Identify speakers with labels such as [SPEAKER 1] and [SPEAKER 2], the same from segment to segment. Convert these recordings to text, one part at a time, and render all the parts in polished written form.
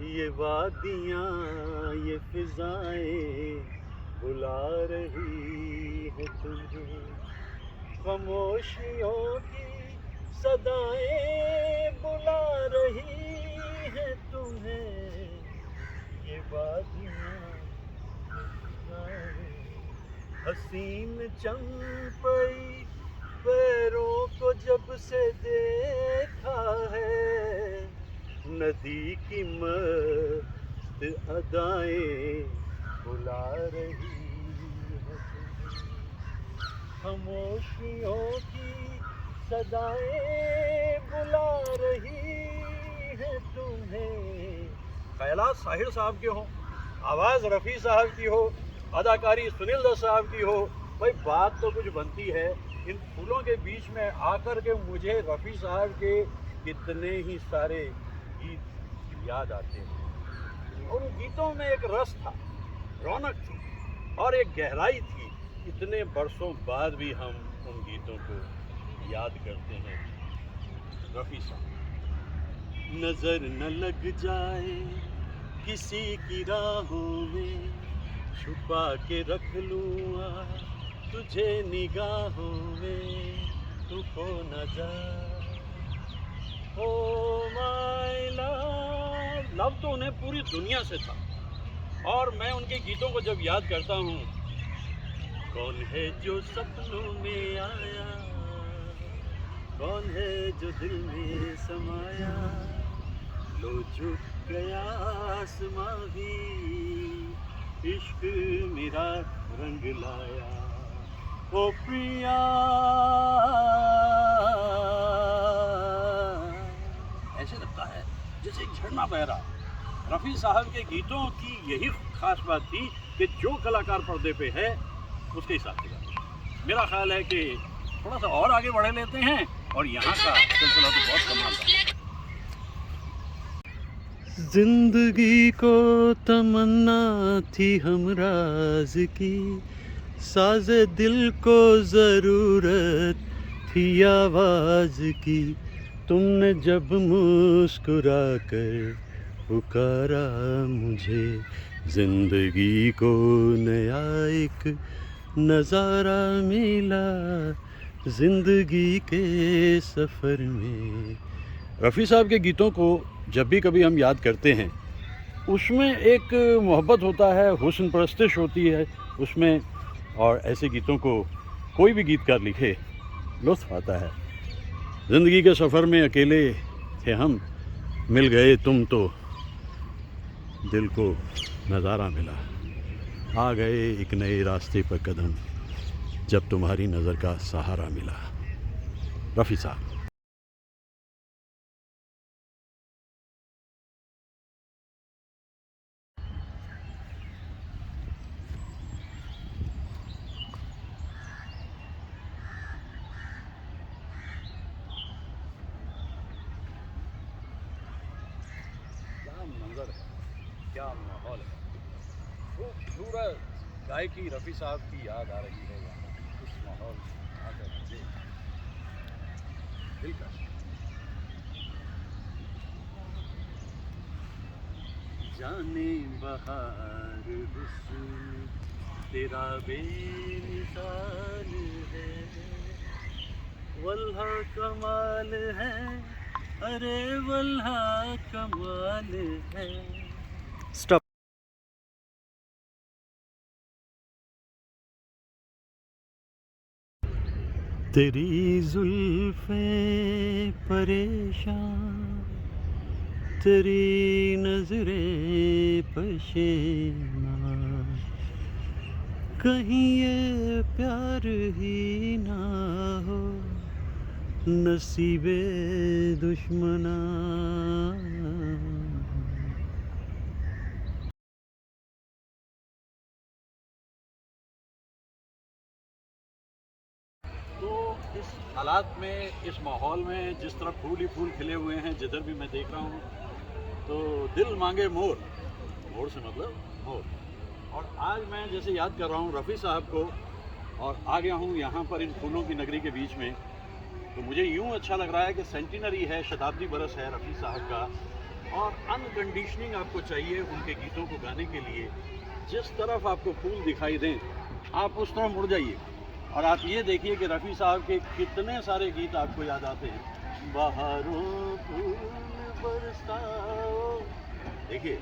[SPEAKER 1] ये वादियाँ ये फिजाएं बुला रही है तुझे, खामोशियों की सदाएं बुला रही है तुम्हें। ये वादियाँ ये फिजाएं हसीन चंपई पैरों को जब से देखा है, नदी की मस्त अदाएं बुला रही है तुम्हें, खामोशियों की सदाएं बुला रही है तुम्हें। ख्यालात साहिर साहब के हों, आवाज़ रफ़ी साहब की हो, अदाकारी सुनील दत्त साहब की हो, भाई बात तो कुछ बनती है। इन फूलों के बीच में आकर के मुझे रफ़ी साहब के कितने ही सारे गीत याद आते हैं। उन गीतों में एक रस था, रौनक थी और एक गहराई थी। इतने बरसों बाद भी हम उन गीतों को याद करते हैं। रफ़ी साहब। नज़र न लग जाए किसी की राहों में, छुपा के रख लूँगा तुझे निगाहों में, तू खो न जा। ओ माय लव, लव तो उन्हें पूरी दुनिया से था। और मैं उनके गीतों को जब याद करता हूँ, कौन है जो सपनों में आया, कौन है जो दिल में समाया, लो झुक गया आसमां भी, इश्क मेरा रंग लाया। ओ प्रिया, ऐसे लगता है जैसे एक झरना बह रहा। रफ़ी साहब के गीतों की यही खास बात थी कि जो कलाकार पर्दे पे है उसके हिसाब से गाते हैं। मेरा ख्याल है कि थोड़ा सा और आगे बढ़े लेते हैं, और यहाँ का सिलसिला तो बहुत कमाल था। जिंदगी को तमन्ना थी हमराज की, साज़े दिल को ज़रूरत थी आवाज़ की, तुमने जब मुस्कुरा कर पुकारा मुझे, ज़िंदगी को नया एक नज़ारा मिला ज़िंदगी के सफ़र में। रफ़ी साहब के गीतों को जब भी कभी हम याद करते हैं, उसमें एक मोहब्बत होता है, हुस्न परस्तिश होती है उसमें, और ऐसे गीतों को कोई भी गीतकार लिखे लुत्फ़ आता है। ज़िंदगी के सफ़र में अकेले थे हम, मिल गए तुम तो दिल को नज़ारा मिला, आ गए एक नए रास्ते पर कदम, जब तुम्हारी नज़र का सहारा मिला। रफ़ी साहब। क्या मंजर है, क्या माहौल है, खूबसूरत गायकी रफ़ी साहब की याद आ रही है यहाँ उस माहौल में आकर मुझे दिलकश। जाने बहार हुस्न तेरा बेमिसाल है, वल्हा कमाल है, अरे वल्हा कमाल है। स्टॉप। तेरी जुल्फ़ें परेशान, तेरी नजरें पशेमान, कहीं ये प्यार ही ना हो नसीबे दुश्मना। तो इस हालात में, इस माहौल में, जिस तरह फूल ही फूल खिले हुए हैं जिधर भी मैं देख रहा हूँ, तो दिल मांगे मोर, मोर से मतलब मोर। और आज मैं जैसे याद कर रहा हूँ रफ़ी साहब को, और आ गया हूँ यहाँ पर इन फूलों की नगरी के बीच में, तो मुझे यूँ अच्छा लग रहा है कि सेंटिनरी है, शताब्दी बरस है रफ़ी साहब का, और अनकंडीशनिंग आपको चाहिए उनके गीतों को गाने के लिए। जिस तरफ आपको फूल दिखाई दें आप उस तरफ मुड़ जाइए और आप ये देखिए कि रफ़ी साहब के कितने सारे गीत आपको याद आते हैं। बहारों फूल बरसाओ, देखिए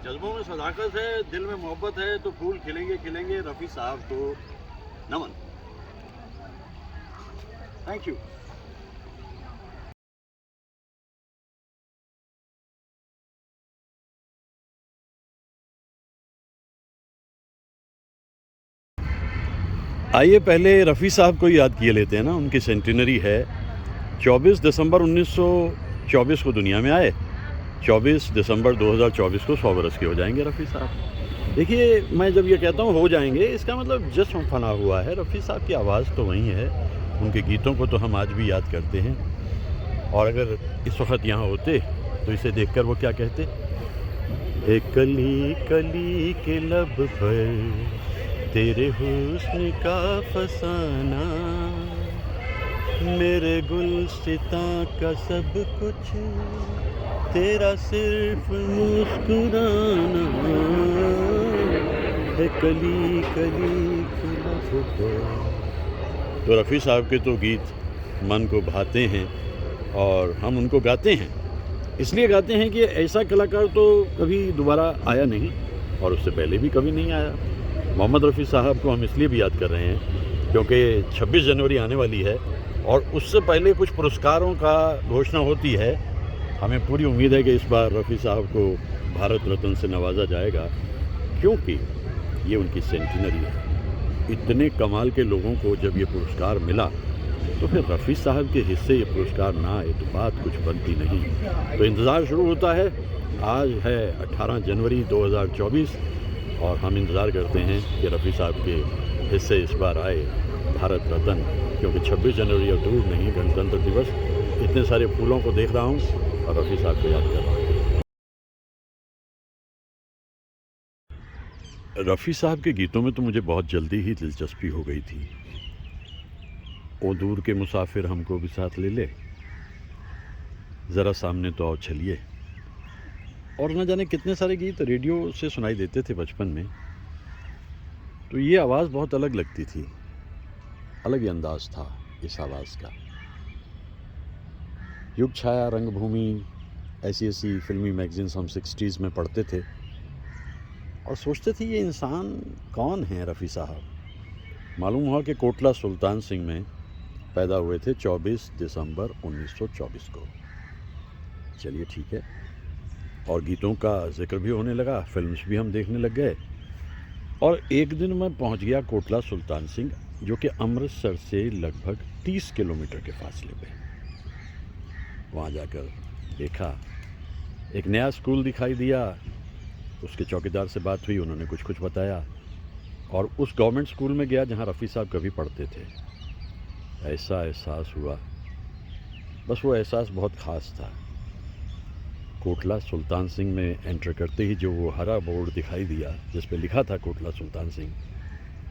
[SPEAKER 1] जज्बों में सदाकत है, दिल में मोहब्बत है तो फूल खिलेंगे खिलेंगे। रफ़ी साहब को नमन। Thank you. आइए पहले रफ़ी साहब को याद किए लेते हैं ना। उनकी सेंटिनरी है। 24 दिसंबर 1924 को दुनिया में आए। 24 दिसंबर 2024 को 100 बरस के हो जाएंगे रफ़ी साहब। देखिए मैं जब ये कहता हूँ हो जाएंगे, इसका मतलब जश्न फना हुआ है। रफ़ी साहब की आवाज़ तो वही है, उनके गीतों को तो हम आज भी याद करते हैं। और अगर इस वक्त यहाँ होते तो इसे देखकर वो क्या कहते, एक कली कली के लब पर तेरे हुस्न का फसाना, मेरे गुलसितां का सब कुछ तेरा सिर्फ मुस्कुराना, है कली कली के लब पर। तो रफ़ी साहब के तो गीत मन को भाते हैं और हम उनको गाते हैं। इसलिए गाते हैं कि ऐसा कलाकार तो कभी दोबारा आया नहीं और उससे पहले भी कभी नहीं आया। मोहम्मद रफ़ी साहब को हम इसलिए भी याद कर रहे हैं क्योंकि 26 जनवरी आने वाली है और उससे पहले कुछ पुरस्कारों का घोषणा होती है। हमें पूरी उम्मीद है कि इस बार रफ़ी साहब को भारत रत्न से नवाजा जाएगा क्योंकि ये उनकी सेंटिनरी है। इतने कमाल के लोगों को जब ये पुरस्कार मिला तो फिर रफ़ी साहब के हिस्से ये पुरस्कार ना आए तो बात कुछ बनती नहीं। तो इंतज़ार शुरू होता है। आज है 18 जनवरी 2024 और हम इंतज़ार करते हैं कि रफ़ी साहब के हिस्से इस बार आए भारत रत्न, क्योंकि 26 जनवरी अब दूर नहीं, गणतंत्र दिवस। इतने सारे फूलों को देख रहा हूँ और रफ़ी साहब को याद कर रहा हूँ। रफ़ी साहब के गीतों में तो मुझे बहुत जल्दी ही दिलचस्पी हो गई थी। ओ दूर के मुसाफिर हमको भी साथ ले ले, ज़रा सामने तो आओ चलिए, और न जाने कितने सारे गीत रेडियो से सुनाई देते थे बचपन में। तो ये आवाज़ बहुत अलग लगती थी, अलग ही अंदाज़ था इस आवाज़ का। युग छाया, रंगभूमि, ऐसी ऐसी फिल्मी मैगज़ीन्स हम 60s में पढ़ते थे और सोचते थे ये इंसान कौन है रफ़ी साहब। मालूम हुआ कि कोटला सुल्तान सिंह में पैदा हुए थे 24 दिसंबर 1924 को। चलिए ठीक है। और गीतों का जिक्र भी होने लगा, फिल्म्स भी हम देखने लग गए। और एक दिन मैं पहुंच गया कोटला सुल्तान सिंह, जो कि अमृतसर से लगभग 30 किलोमीटर के फासले पे। वहाँ जाकर देखा, एक नया स्कूल दिखाई दिया। उसके चौकीदार से बात हुई, उन्होंने कुछ कुछ बताया और उस गवर्नमेंट स्कूल में गया जहाँ रफ़ी साहब कभी पढ़ते थे। ऐसा एहसास हुआ, बस वो एहसास बहुत ख़ास था। कोटला सुल्तान सिंह में एंटर करते ही जो वो हरा बोर्ड दिखाई दिया जिस पे लिखा था कोटला सुल्तान सिंह,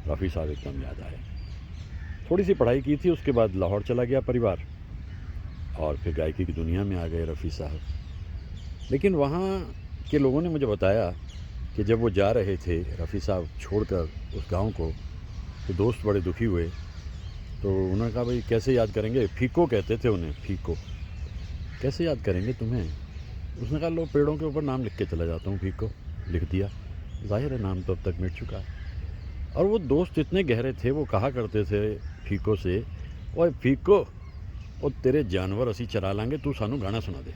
[SPEAKER 1] रफ़ी साहब एकदम याद आए। थोड़ी सी पढ़ाई की थी, उसके बाद लाहौर चला गया परिवार और फिर गायकी की दुनिया में आ गए रफ़ी साहब। लेकिन वहाँ के लोगों ने मुझे बताया कि जब वो जा रहे थे रफ़ी साहब छोड़कर उस गांव को, तो दोस्त बड़े दुखी हुए। तो उन्होंने कहा भाई कैसे याद करेंगे, फीको कहते थे उन्हें, फीको, कैसे याद करेंगे तुम्हें। उसने कहा लो पेड़ों के ऊपर नाम लिख के चला जाता हूँ, फीको लिख दिया। जाहिर है नाम तो अब तक मिट चुका है। और वो दोस्त इतने गहरे थे, वो कहा करते थे फीको से, ओए फीको, और तेरे जानवर असी चरा लांगे, तू सानू गाना सुना दे।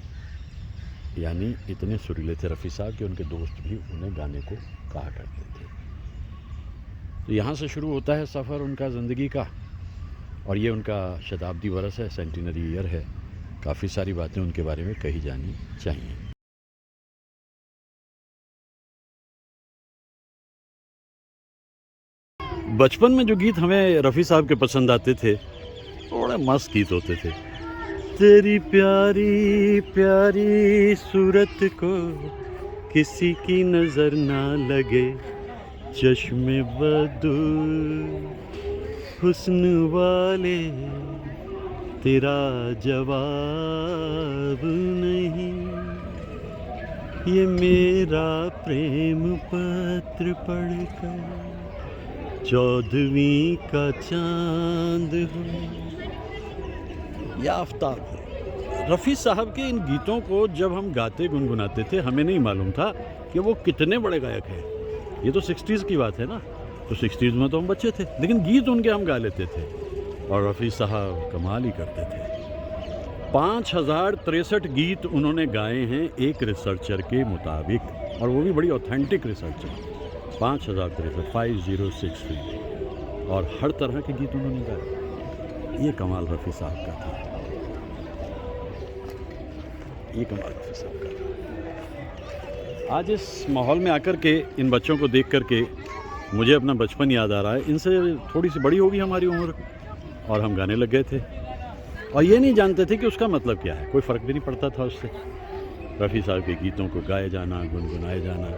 [SPEAKER 1] यानी इतने सुरीले थे रफ़ी साहब कि उनके दोस्त भी उन्हें गाने को कहा करते थे। तो यहाँ से शुरू होता है सफ़र उनका ज़िंदगी का, और ये उनका शताब्दी वर्ष है, सेंटिनरी ईयर है। काफ़ी सारी बातें उनके बारे में कही जानी चाहिए। बचपन में जो गीत हमें रफ़ी साहब के पसंद आते थे, बड़े मस्त गीत होते थे। तेरी प्यारी प्यारी सूरत को किसी की नज़र ना लगे, चश्मे बदू हुस्न वाले तेरा जवाब नहीं। ये मेरा प्रेम पत्र पढ़कर 14वीं का चांद हो या आफ्ताब हो। रफ़ी साहब के इन गीतों को जब हम गाते गुनगुनाते थे हमें नहीं मालूम था कि वो कितने बड़े गायक हैं। ये तो 60s की बात है ना, तो 60s में तो हम बच्चे थे, लेकिन गीत उनके हम गा लेते थे और रफ़ी साहब कमाल ही करते थे। 5063 गीत उन्होंने गाए हैं एक रिसर्चर के मुताबिक, और वो भी बड़ी ऑथेंटिक रिसर्चर। 5063 और हर तरह के गीत उन्होंने गाए। ये कमाल रफ़ी साहब का था, ये कमाल रफ़ी साहब का था। आज इस माहौल में आकर के इन बच्चों को देख कर के मुझे अपना बचपन याद आ रहा है। इनसे थोड़ी सी बड़ी होगी हमारी उम्र और हम गाने लग गए थे और ये नहीं जानते थे कि उसका मतलब क्या है, कोई फ़र्क भी नहीं पड़ता था उससे। रफ़ी साहब के गीतों को गाए जाना, गुनगुनाए जाना।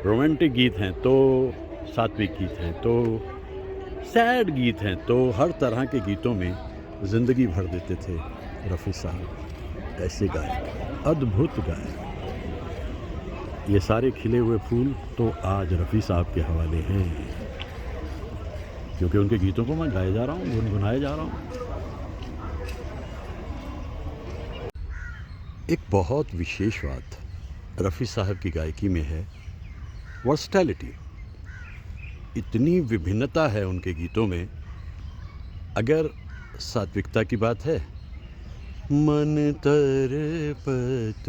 [SPEAKER 1] रोमांटिक गीत हैं तो सात्विक गीत हैं तो सैड गीत हैं, तो हर तरह के गीतों में ज़िंदगी भर देते थे रफ़ी साहब। ऐसे गायक, अद्भुत गायक। ये सारे खिले हुए फूल तो आज रफ़ी साहब के हवाले हैं, क्योंकि उनके गीतों को मैं गाए जा रहा हूँ, गुनगुनाए जा रहा हूँ। एक बहुत विशेष बात रफ़ी साहब की गायकी में है वर्सटैलिटी। इतनी विभिन्नता है उनके गीतों में। अगर सात्विकता की बात है, मन तरपत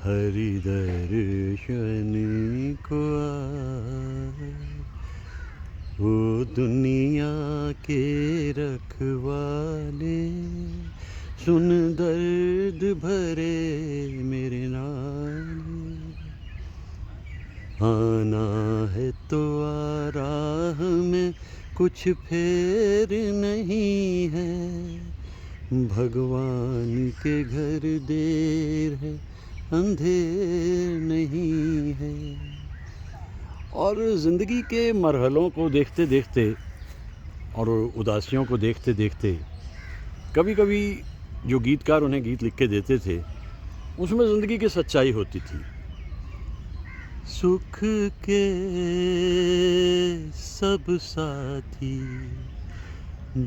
[SPEAKER 1] हरि दर्शन को आए, वो दुनिया के रखवाले सुन दर्द भरे मेरे नाले। आना है तो आ राह में कुछ फेर नहीं है, भगवान के घर देर है अंधेर नहीं है। और ज़िंदगी के मरहलों को देखते देखते और उदासियों को देखते देखते कभी कभी जो गीतकार उन्हें गीत लिख के देते थे उसमें ज़िंदगी की सच्चाई होती थी। सुख के सब साथी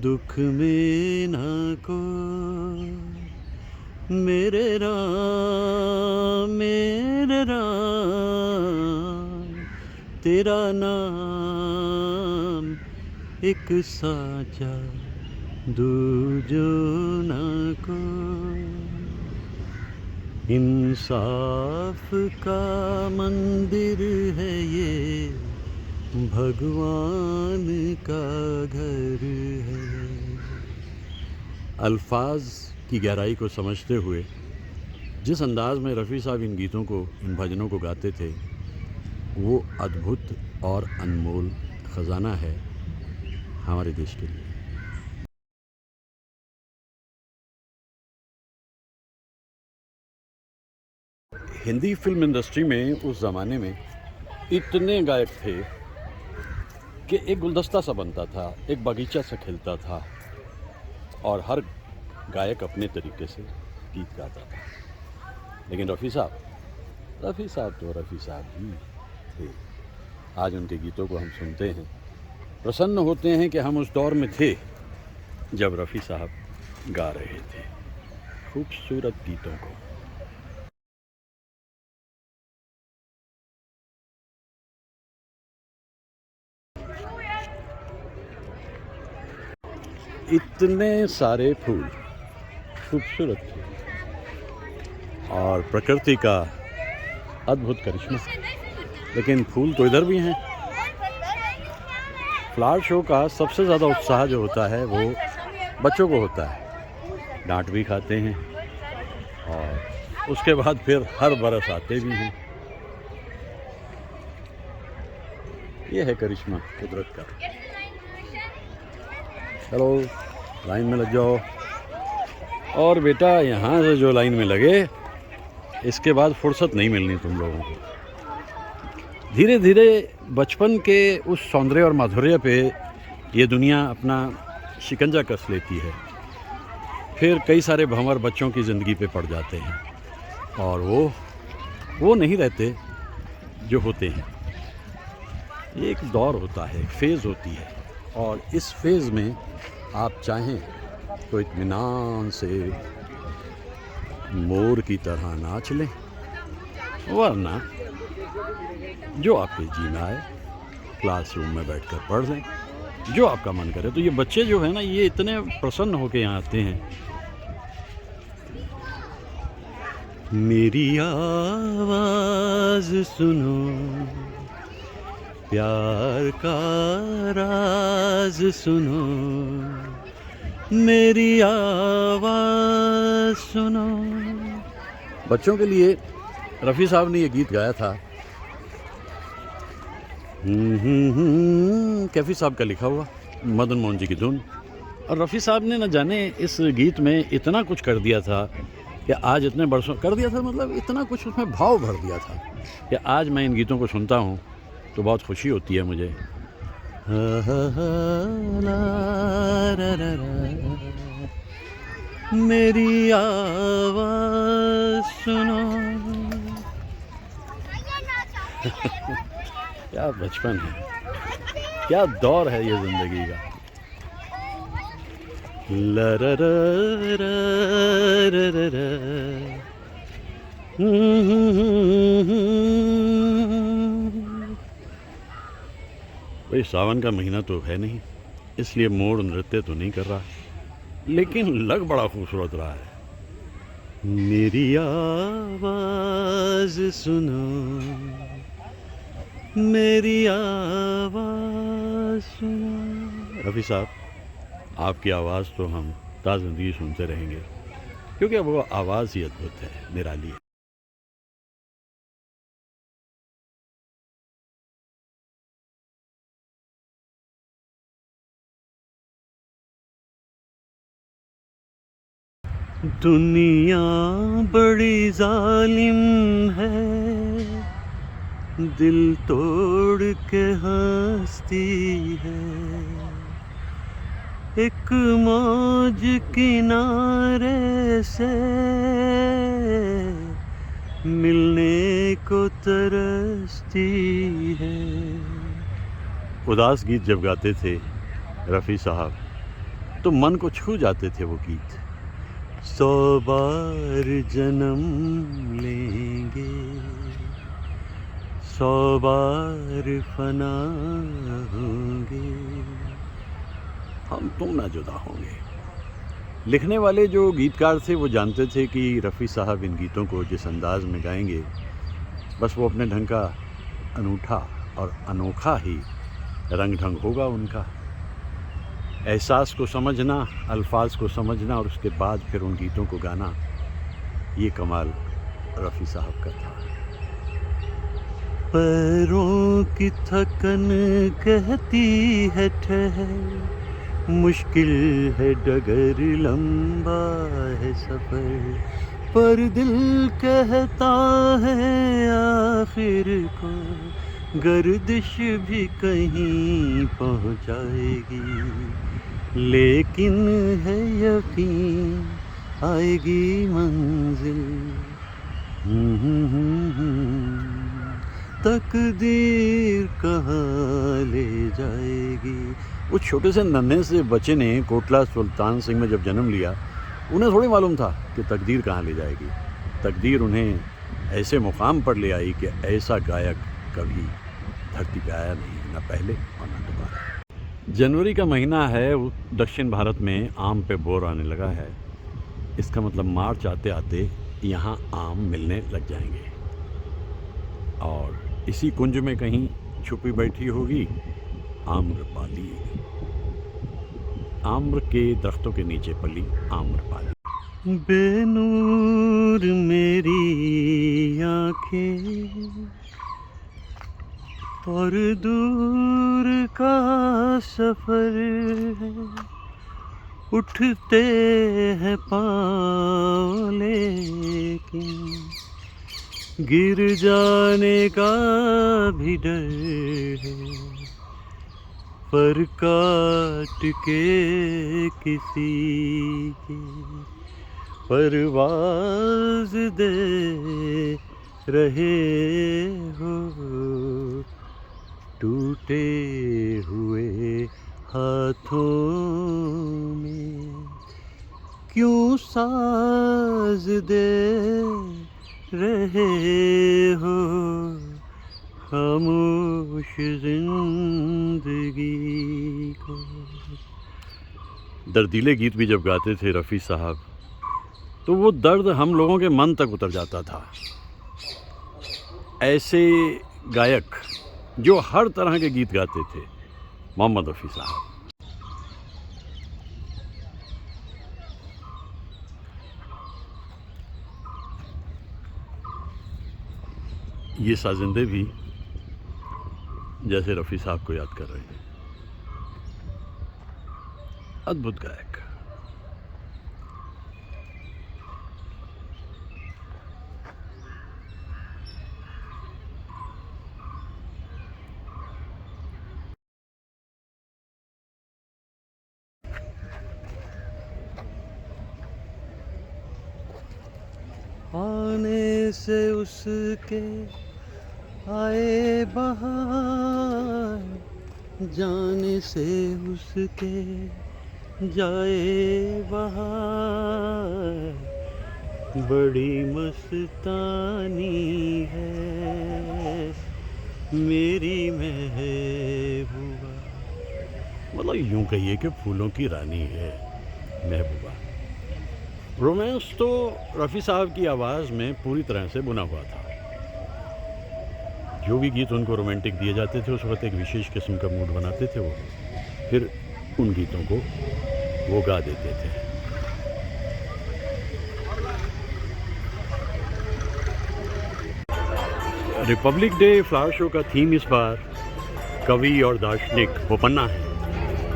[SPEAKER 1] दुख में ना को, मेरे राम तेरा नाम एक साचा दूजो ना को। इंसाफ का मंदिर है ये, भगवान का घर है। अल्फाज की गहराई को समझते हुए जिस अंदाज़ में रफ़ी साहब इन गीतों को, इन भजनों को गाते थे, वो अद्भुत और अनमोल ख़जाना है हमारे देश के लिए। हिंदी फिल्म इंडस्ट्री में उस ज़माने में इतने गायक थे कि एक गुलदस्ता सा बनता था, एक बगीचा सा खिलता था और हर गायक अपने तरीके से गीत गाता था। लेकिन रफ़ी साहब तो रफ़ी साहब ही थे। आज उनके गीतों को हम सुनते हैं, प्रसन्न होते हैं कि हम उस दौर में थे जब रफ़ी साहब गा रहे थे खूबसूरत गीतों को। इतने सारे फूल, खूबसूरत फूल और प्रकृति का अद्भुत करिश्मा, लेकिन फूल तो इधर भी हैं। फ्लावर शो का सबसे ज़्यादा उत्साह जो होता है वो बच्चों को होता है। डांट भी खाते हैं और उसके बाद फिर हर बरस आते भी हैं। ये है करिश्मा कुदरत का। चलो लाइन में लग जाओ। और बेटा यहाँ से जो लाइन में लगे इसके बाद फुर्सत नहीं मिलनी तुम लोगों को। धीरे धीरे बचपन के उस सौंदर्य और माधुर्य पे ये दुनिया अपना शिकंजा कस लेती है। फिर कई सारे भंवर बच्चों की ज़िंदगी पे पड़ जाते हैं और वो
[SPEAKER 2] वो नहीं रहते जो होते हैं। ये एक दौर होता है, एक फेज़ होती है, और इस फेज़ में आप चाहें तो इत्मीनान से मोर की तरह नाच लें, वरना जो आपके जी में आए क्लासरूम में बैठकर पढ़ लें, जो आपका मन करे। तो ये बच्चे जो है ना, ये इतने प्रसन्न होकर यहाँ आते हैं।
[SPEAKER 1] मेरी आवाज़ सुनो, प्यार का राज सुनो, मेरी आवाज़ सुनो।
[SPEAKER 2] बच्चों के लिए रफ़ी साहब ने ये गीत गाया था। कैफ़ी साहब का लिखा हुआ, मदन मोहन जी की धुन। और रफ़ी साहब ने न जाने इस गीत में इतना कुछ कर दिया था कि आज इतने बरसों कर दिया था, मतलब इतना कुछ उसमें भाव भर दिया था कि आज मैं इन गीतों को सुनता हूँ तो बहुत खुशी होती है मुझे।
[SPEAKER 1] मेरी आवाज़ सुनो।
[SPEAKER 2] क्या बचपन है, क्या दौर है ये ज़िंदगी का। भाई सावन का महीना तो है नहीं, इसलिए मोर नृत्य तो नहीं कर रहा, लेकिन लग बड़ा खूबसूरत रहा है।
[SPEAKER 1] मेरी आवाज़ सुनो, मेरी आवाज़ सुनो।
[SPEAKER 2] रफ़ी साहब, आपकी आवाज़ तो हम ताज़िंदगी सुनते रहेंगे, क्योंकि वो आवाज़ ही अद्भुत है, निराली है।
[SPEAKER 1] दुनिया बड़ी जालिम है, दिल तोड़ के हंसती है। एक मौज किनारे से मिलने को तरसती है।
[SPEAKER 2] उदास गीत जब गाते थे रफ़ी साहब, तो मन को छू जाते थे वो गीत।
[SPEAKER 1] 100 बार जन्म लेंगे, 100 बार फना होंगे,
[SPEAKER 2] हम तुम ना जुदा होंगे। लिखने वाले जो गीतकार थे वो जानते थे कि रफ़ी साहब इन गीतों को जिस अंदाज में गाएंगे, बस वो अपने ढंग का अनूठा और अनोखा ही रंग ढंग होगा उनका। एहसास को समझना, अल्फाज को समझना और उसके बाद फिर उन गीतों को गाना, ये कमाल रफ़ी साहब का था।
[SPEAKER 1] पैरों की थकन कहती है ठहर, मुश्किल है डगर, लंबा है सफ़र, पर दिल कहता है आखिर को गर्दिश भी कहीं पहुंचाएगी। लेकिन है यकीन आएगी मंजिल, तकदीर कहाँ ले जाएगी।
[SPEAKER 2] उस छोटे से नन्हे से बच्चे ने कोटला सुल्तान सिंह में जब जन्म लिया, उन्हें थोड़ी मालूम था कि तकदीर कहाँ ले जाएगी। तकदीर उन्हें ऐसे मुकाम पर ले आई कि ऐसा गायक कभी धरती पे आया नहीं, ना पहले और ना दोबारा। जनवरी का महीना है, दक्षिण भारत में आम पे बोर आने लगा है। इसका मतलब मार्च आते आते यहाँ आम मिलने लग जाएंगे, और इसी कुंज में कहीं छुपी बैठी होगी आम्रपाली। आम्र के दरख्तों के नीचे पली आम्रपाली।
[SPEAKER 1] बेनूर मेरी आँखें और दूर का सफर है, उठते हैं पाँव लेकिन गिर जाने का भी डर है, पर काट के किसी की परवाज़ दे रहे हो, टूटे हुए हाथों में क्यों साज दे रहे हो, खामोश जिंदगी को। दर्दीले गीत भी जब गाते थे रफ़ी साहब, तो वो दर्द हम लोगों के मन तक उतर जाता था। ऐसे गायक जो हर तरह के गीत गाते थे, मोहम्मद रफ़ी साहब। ये साजिंदे भी जैसे रफ़ी साहब को याद कर रहे हैं। अद्भुत गायक। आने से उसके आए बहार, जाने से उसके जाए बहार, बड़ी मस्तानी है मेरी महबूबा। मतलब यूं कहिए कि फूलों की रानी है महबूबा। रोमांस तो रफ़ी साहब की आवाज़ में पूरी तरह से बुना हुआ था। जो भी गीत उनको रोमांटिक दिए जाते थे, उस वक्त एक विशेष किस्म का मूड बनाते थे वो, फिर उन गीतों को वो गा देते थे। रिपब्लिक डे फ्लावर शो का थीम इस बार कवि और दार्शनिक बोपन्ना है।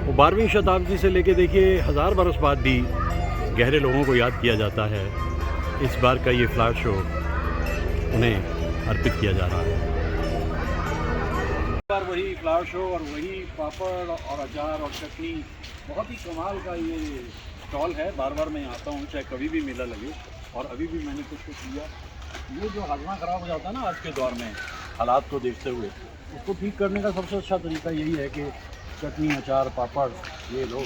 [SPEAKER 1] वो 12वीं शताब्दी से लेके देखिए 1000 बरस बाद भी गहरे लोगों को याद किया जाता है। इस बार का ये फ्लावर शो उन्हें अर्पित किया जा रहा है। इस बार वही फ्लावर शो और वही पापड़ और अचार और चटनी, बहुत ही कमाल का ये स्टॉल है। बार बार मैं आता हूँ, चाहे कभी भी मेला लगे। और अभी भी मैंने कुछ किया। ये जो हाजमा ख़राब हो जाता है ना आज के दौर में, हालात को देखते हुए, उसको ठीक करने का सबसे अच्छा तरीका यही है कि चटनी, अचार, पापड़ ये लो,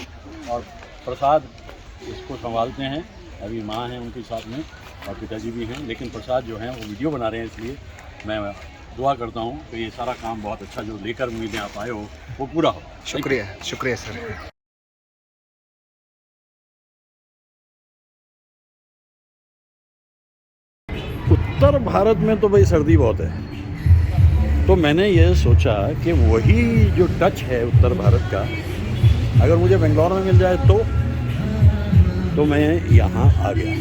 [SPEAKER 1] और प्रसाद इसको संभालते हैं। अभी माँ हैं उनके साथ में और पिताजी भी हैं, लेकिन प्रसाद जो हैं वो वीडियो बना रहे हैं, इसलिए मैं दुआ करता हूँ कि ये सारा काम बहुत अच्छा जो लेकर उम्मीदें आप आए हो वो पूरा हो।
[SPEAKER 3] शुक्रिया, शुक्रिया सर।
[SPEAKER 2] उत्तर भारत में तो भाई सर्दी बहुत है, तो मैंने ये सोचा कि वही जो टच है उत्तर भारत का अगर मुझे बेंगलोर में मिल जाए तो मैं यहाँ आ गया।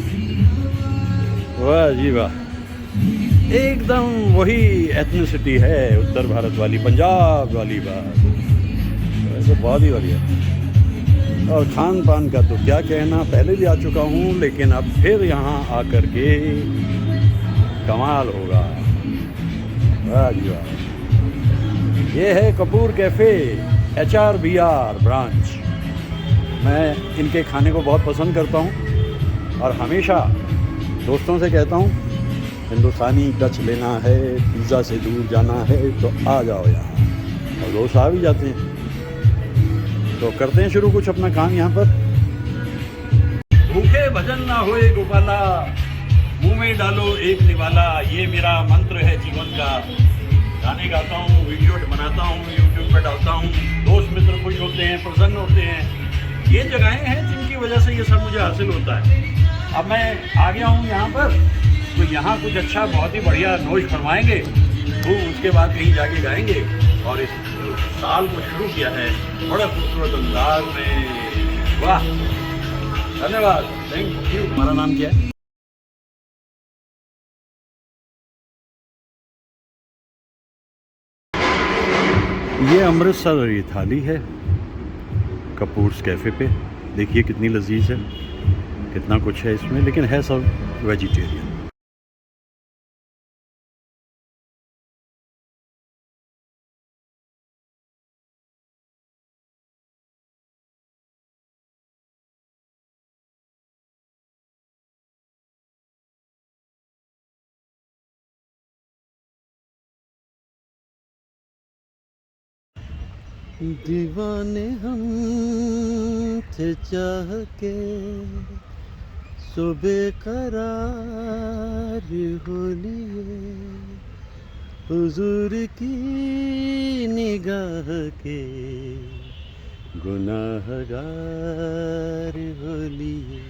[SPEAKER 2] वाह जी वाह, एकदम वही एथनिसिटी है उत्तर भारत वाली, पंजाब वाली बात। वैसे बहुत ही बढ़िया। और खान पान का तो क्या कहना, पहले भी आ चुका हूँ, लेकिन अब फिर यहाँ आकर के कमाल होगा। वाह जी वाह। ये है कपूर कैफ़े, HRBR ब्रांच। मैं इनके खाने को बहुत पसंद करता हूँ और हमेशा दोस्तों से कहता हूँ, हिंदुस्तानी टच लेना है, पिज़्ज़ा से दूर जाना है तो आ जाओ यहाँ। और दोस्त आ भी जाते हैं। तो करते हैं शुरू कुछ अपना काम यहाँ पर। भूखे भजन ना होए गोपाला, मुंह में डालो एक निवाला, ये मेरा मंत्र है जीवन का। गाने गाता हूँ, वीडियो बनाता हूँ, यूट्यूब पर डालता हूँ, दोस्त मित्र खुश होते हैं, प्रसन्न होते हैं। ये जगहें हैं जिनकी वजह से ये सब मुझे हासिल होता है। अब मैं आ गया हूँ यहाँ पर, तो यहाँ कुछ अच्छा बहुत ही बढ़िया नोश फरमाएंगे, तो उसके बाद कहीं जाके गाएंगे। और इस साल को शुरू किया है बड़ा खूबसूरत अंदाज में। वाह, धन्यवाद, थैंक यू। हमारा नाम क्या है? ये अमृतसर थाली है कपूर्स कैफ़े पे। देखिए कितनी लजीज है, कितना कुछ है इसमें, लेकिन है सब वेजिटेरियन।
[SPEAKER 1] दीवाने हम थे चाह के, सो बेकरार हो लिए, हुजूर की निगाह के गुनाहगार हो लिए।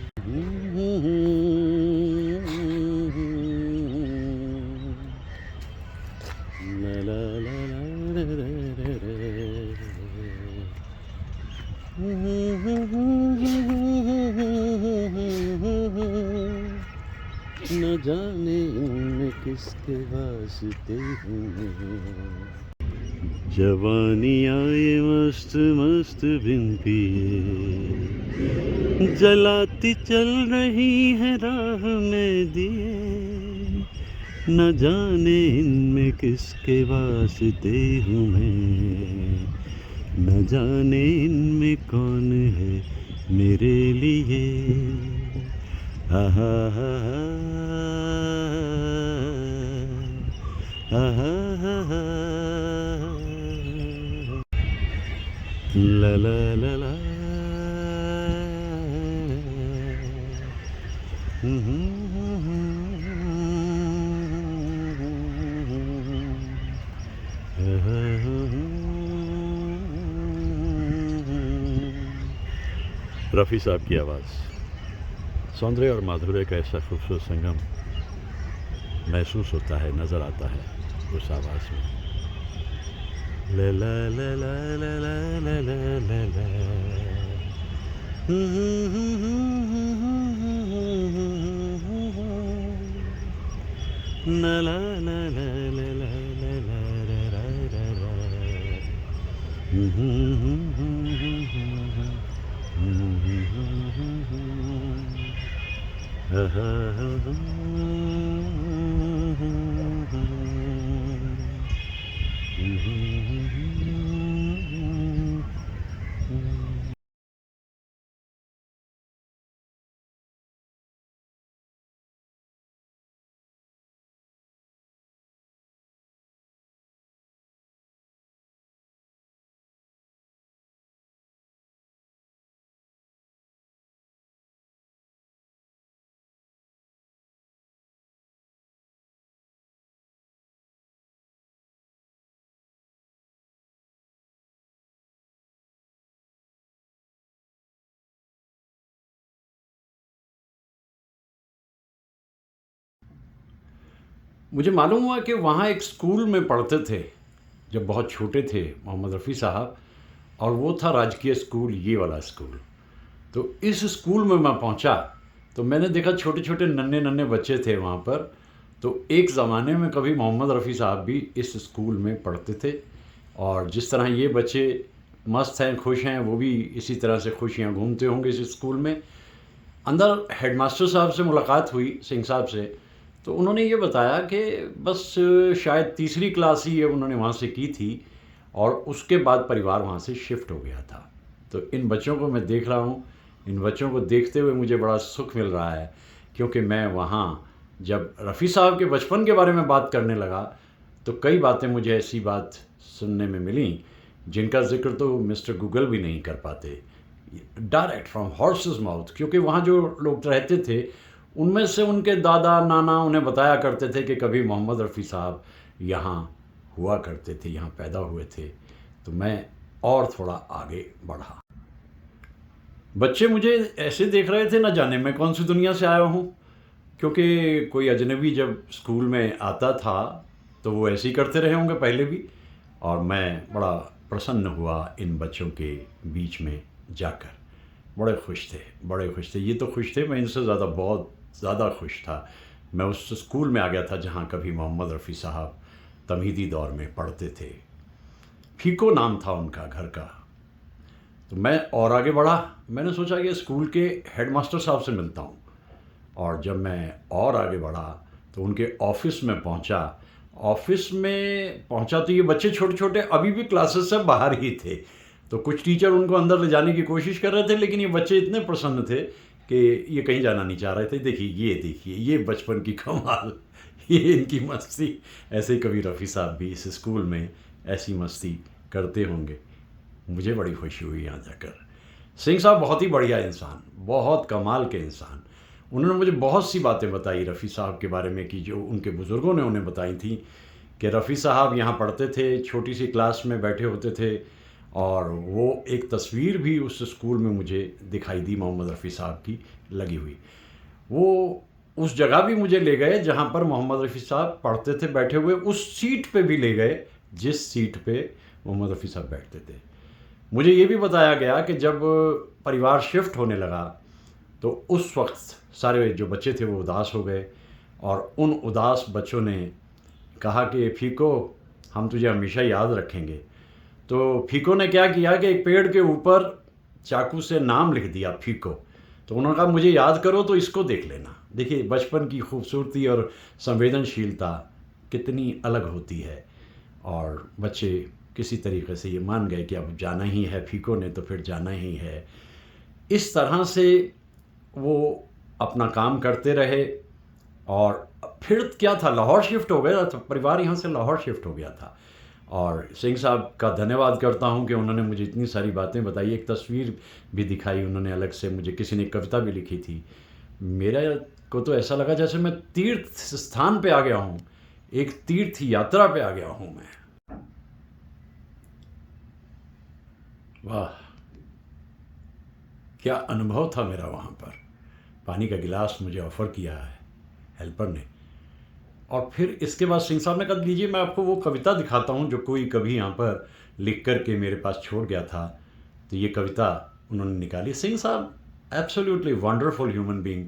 [SPEAKER 1] ला ला ला ला ला ला न जाने इनमें किसके वास्ते हूँ। जवानी आए मस्त मस्त बिन पिए, जलाती चल रही है राह में दिए, न जाने इनमें किसके वास्ते हूँ मैं, न जाने इनमें कौन है मेरे लिए। हा हा हा हा हा हा हा ला ला ला ला रफ़ी साहब की आवाज़, सौंदर्य और माधुर्य का ऐसा खूबसूरत संगम महसूस होता है, नज़र आता है उस आवाज़ में। ला ला ला ला ला ला ला ला ला ला। ला ला ला ला ला ला ला ला ला ला ला।
[SPEAKER 2] मुझे मालूम हुआ कि वहाँ एक स्कूल में पढ़ते थे जब बहुत छोटे थे मोहम्मद रफ़ी साहब, और वो था राजकीय स्कूल, ये वाला स्कूल। तो इस स्कूल में मैं पहुँचा तो मैंने देखा छोटे छोटे नन्हे नन्हे बच्चे थे वहाँ पर। तो एक ज़माने में कभी मोहम्मद रफ़ी साहब भी इस स्कूल में पढ़ते थे, और जिस तरह ये बच्चे मस्त हैं, खुश हैं, वो भी इसी तरह से खुशियाँ घूमते होंगे इस स्कूल में। अंदर हेडमास्टर साहब से मुलाकात हुई, सिंह साहब से, तो उन्होंने ये बताया कि बस शायद तीसरी क्लास ही उन्होंने वहाँ से की थी, और उसके बाद परिवार वहाँ से शिफ्ट हो गया था। तो इन बच्चों को मैं देख रहा हूँ, इन बच्चों को देखते हुए मुझे बड़ा सुख मिल रहा है, क्योंकि मैं वहाँ जब रफ़ी साहब के बचपन के बारे में बात करने लगा तो कई बातें मुझे ऐसी बात सुनने में मिली जिनका ज़िक्र तो मिस्टर गूगल भी नहीं कर पाते, डायरेक्ट फ्रॉम हॉर्सेस माउथ। क्योंकि वहाँ जो लोग रहते थे उनमें से उनके दादा नाना उन्हें बताया करते थे कि कभी मोहम्मद रफ़ी साहब यहाँ हुआ करते थे, यहाँ पैदा हुए थे। तो मैं और थोड़ा आगे बढ़ा। बच्चे मुझे ऐसे देख रहे थे, न जाने मैं कौन सी दुनिया से आया हूँ, क्योंकि कोई अजनबी जब स्कूल में आता था तो वो ऐसे ही करते रहे होंगे पहले भी, और मैं बड़ा प्रसन्न हुआ इन बच्चों के बीच में जाकर। बड़े खुश थे, बड़े खुश थे। ये तो खुश थे, मैं इनसे ज़्यादा, बहुत ज़्यादा खुश था। मैं उस स्कूल में आ गया था जहाँ कभी मोहम्मद रफ़ी साहब तमहीदी दौर में पढ़ते थे। फीको नाम था उनका घर का। तो मैं और आगे बढ़ा, मैंने सोचा कि स्कूल के हेडमास्टर साहब से मिलता हूँ। और जब मैं और आगे बढ़ा तो उनके ऑफ़िस में पहुँचा। ऑफ़िस में पहुँचा तो ये बच्चे छोटे छोटे अभी भी क्लासेस से बाहर ही थे। तो कुछ टीचर उनको अंदर ले जाने की कोशिश कर रहे थे, लेकिन ये बच्चे इतने प्रसन्न थे कि ये कहीं जाना नहीं चाह रहे थे। देखिए ये बचपन की कमाल, ये इनकी मस्ती। ऐसे ही कभी रफ़ी साहब भी इस स्कूल में ऐसी मस्ती करते होंगे। मुझे बड़ी खुशी हुई यहाँ जाकर। सिंह साहब बहुत ही बढ़िया इंसान, बहुत कमाल के इंसान। उन्होंने मुझे बहुत सी बातें बताई रफ़ी साहब के बारे में कि जो उनके बुज़ुर्गों ने उन्हें बताई थी कि रफ़ी साहब यहाँ पढ़ते थे, छोटी सी क्लास में बैठे होते थे, और वो एक तस्वीर भी उस स्कूल में मुझे दिखाई दी मोहम्मद रफ़ी साहब की लगी हुई। वो उस जगह भी मुझे ले गए जहाँ पर मोहम्मद रफ़ी साहब पढ़ते थे बैठे हुए, उस सीट पे भी ले गए जिस सीट पे मोहम्मद रफ़ी साहब बैठते थे। मुझे ये भी बताया गया कि जब परिवार शिफ्ट होने लगा तो उस वक्त सारे जो बच्चे थे वो उदास हो गए, और उन उदास बच्चों ने कहा कि फीको, हम तुझे हमेशा याद रखेंगे। तो फीको ने क्या किया कि एक पेड़ के ऊपर चाकू से नाम लिख दिया, फीको। तो उन्होंने कहा मुझे याद करो तो इसको देख लेना। देखिए बचपन की खूबसूरती और संवेदनशीलता कितनी अलग होती है, और बच्चे किसी तरीके से ये मान गए कि अब जाना ही है, फीको ने तो फिर जाना ही है। इस तरह से वो अपना काम करते रहे, और फिर क्या था, लाहौर शिफ्ट हो गया था, परिवार यहाँ से लाहौर शिफ्ट हो गया था। और सिंह साहब का धन्यवाद करता हूँ कि उन्होंने मुझे इतनी सारी बातें बताई, एक तस्वीर भी दिखाई उन्होंने अलग से मुझे, किसी ने कविता भी लिखी थी। मेरा को तो ऐसा लगा जैसे मैं तीर्थ स्थान पे आ गया हूँ, एक तीर्थ यात्रा पे आ गया हूँ मैं। वाह, क्या अनुभव था मेरा वहाँ पर। पानी का गिलास मुझे ऑफ़र किया है हेल्पर ने, और फिर इसके बाद सिंह साहब ने कहा लीजिए मैं आपको वो कविता दिखाता हूँ जो कोई कभी यहाँ पर लिख कर के मेरे पास छोड़ गया था। तो ये कविता उन्होंने निकाली। सिंह साहब एब्सोल्युटली वंडरफुल ह्यूमन बीइंग,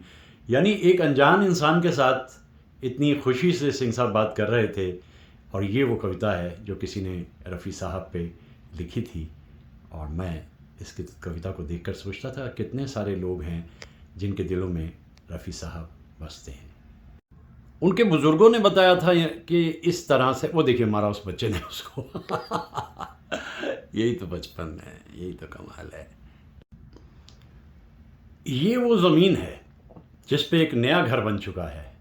[SPEAKER 2] यानी एक अनजान इंसान के साथ इतनी खुशी से सिंह साहब बात कर रहे थे, और ये वो कविता है जो किसी ने रफ़ी साहब पे लिखी थी। और मैं इस कविता को देखकर सोचता था कितने सारे लोग हैं जिनके दिलों में रफ़ी साहब बसते हैं। उनके बुज़ुर्गों ने बताया था कि इस तरह से, वो देखिए मारा उस बच्चे ने उसको यही तो बचपन है, यही तो कमाल है। ये वो ज़मीन है जिस पे एक नया घर बन चुका है।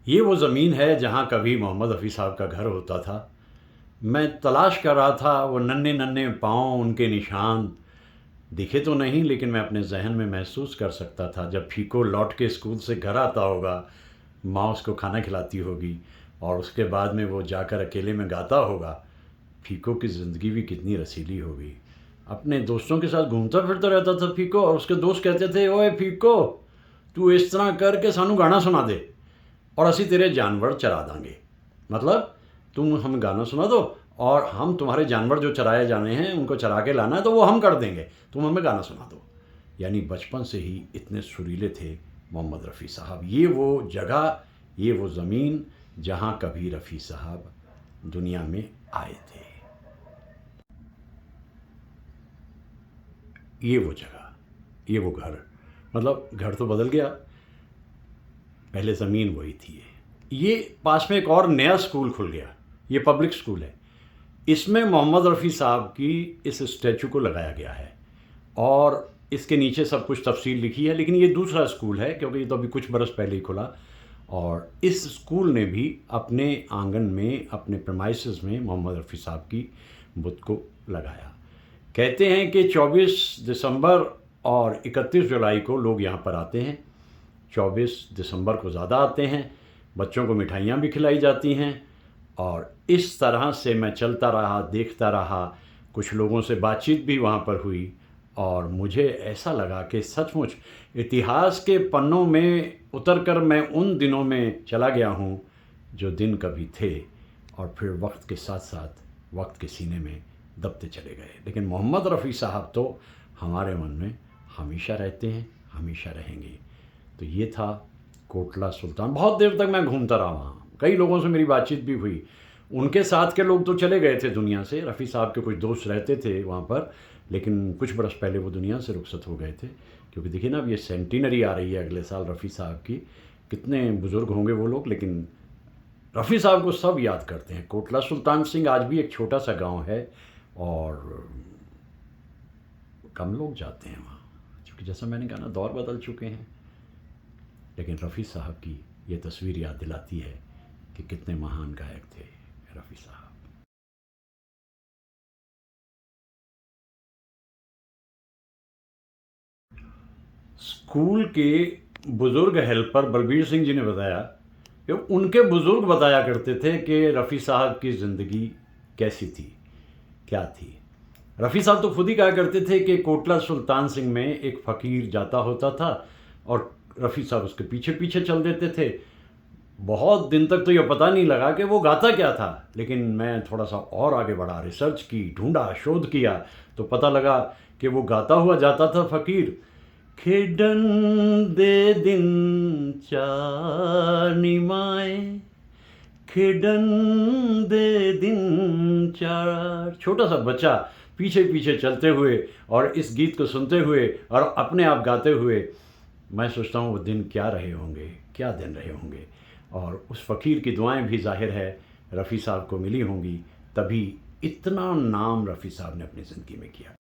[SPEAKER 2] ये वो ज़मीन है जहाँ कभी मोहम्मद रफ़ी साहब का घर होता था। मैं तलाश कर रहा था, वो नन्हे नन्हे पाँव, उनके निशान दिखे तो नहीं, लेकिन मैं अपने जहन में महसूस कर सकता था जब फीको लौट के स्कूल से घर आता होगा, माँ उसको खाना खिलाती होगी, और उसके बाद में वो जाकर अकेले में गाता होगा। फीको की ज़िंदगी भी कितनी रसीली होगी। अपने दोस्तों के साथ घूमता फिरता रहता था फीको, और उसके दोस्त कहते थे ओए फीको तू इस तरह करके सानू गाना सुना दे और असी तेरे जानवर चरा देंगे। मतलब तुम हमें गाना सुना दो और हम तुम्हारे जानवर जो चराए जाने हैं उनको चरा के लाना है तो वो हम कर देंगे, तुम हमें गाना सुना दो। यानी बचपन से ही इतने सुरीले थे मोहम्मद रफ़ी साहब। ये वो जगह, ये वो ज़मीन जहाँ कभी रफ़ी साहब दुनिया में आए थे। ये वो जगह, ये वो घर। मतलब घर तो बदल गया, पहले ज़मीन वही थी। ये पास में एक और नया स्कूल खुल गया, ये पब्लिक स्कूल है। इसमें मोहम्मद रफ़ी साहब की इस स्टैचू को लगाया गया है, और इसके नीचे सब कुछ तफसील लिखी है। लेकिन ये दूसरा स्कूल है क्योंकि ये तो अभी कुछ बरस पहले ही खुला, और इस स्कूल ने भी अपने आंगन में, अपने प्रेमाइसेस में मोहम्मद रफ़ी साहब की बुत को लगाया। कहते हैं कि 24 दिसंबर और 31 जुलाई को लोग यहाँ पर आते हैं। 24 दिसंबर को ज़्यादा आते हैं, बच्चों को मिठाइयाँ भी खिलाई जाती हैं। और इस तरह से मैं चलता रहा, देखता रहा, कुछ लोगों से बातचीत भी वहाँ पर हुई, और मुझे ऐसा लगा कि सचमुच इतिहास के पन्नों में उतरकर मैं उन दिनों में चला गया हूँ जो दिन कभी थे, और फिर वक्त के साथ साथ वक्त के सीने में दबते चले गए। लेकिन मोहम्मद रफ़ी साहब तो हमारे मन में हमेशा रहते हैं, हमेशा रहेंगे। तो ये था कोटला सुल्तान। बहुत देर तक मैं घूमता रहा वहाँ, कई लोगों से मेरी बातचीत भी हुई। उनके साथ के लोग तो चले गए थे दुनिया से, रफ़ी साहब के कुछ दोस्त रहते थे वहाँ पर, लेकिन कुछ बरस पहले वो दुनिया से रुखसत हो गए थे। क्योंकि देखिए ना, अब ये सेंटिनरी आ रही है अगले साल रफ़ी साहब की। कितने बुज़ुर्ग होंगे वो लोग, लेकिन रफ़ी साहब को सब याद करते हैं। कोटला सुल्तान सिंह आज भी एक छोटा सा गांव है, और कम लोग जाते हैं वहाँ, क्योंकि जैसा मैंने कहा ना, दौर बदल चुके हैं। लेकिन रफ़ी साहब की ये तस्वीर याद दिलाती है कि कितने महान गायक थे रफ़ी साहब। स्कूल के बुज़ुर्ग हेल्पर बलबीर सिंह जी ने बताया कि उनके बुज़ुर्ग बताया करते थे कि रफ़ी साहब की ज़िंदगी कैसी थी, क्या थी। रफ़ी साहब तो खुद ही कहा करते थे कि कोटला सुल्तान सिंह में एक फ़कीर जाता होता था और रफ़ी साहब उसके पीछे पीछे चल देते थे। बहुत दिन तक तो ये पता नहीं लगा कि वो गाता क्या था, लेकिन मैं थोड़ा सा और आगे बढ़ा, रिसर्च की, ढूंढा, शोध किया, तो पता लगा कि वो गाता हुआ जाता था फ़कीर, खेडन दे दिन चार निमाए, खेडन दे दिन चार। छोटा सा बच्चा पीछे पीछे चलते हुए और इस गीत को सुनते हुए और अपने आप गाते हुए, मैं सोचता हूँ वो दिन क्या रहे होंगे, क्या दिन रहे होंगे। और उस फ़कीर की दुआएं भी ज़ाहिर है रफ़ी साहब को मिली होंगी, तभी इतना नाम रफ़ी साहब ने अपनी ज़िंदगी में किया।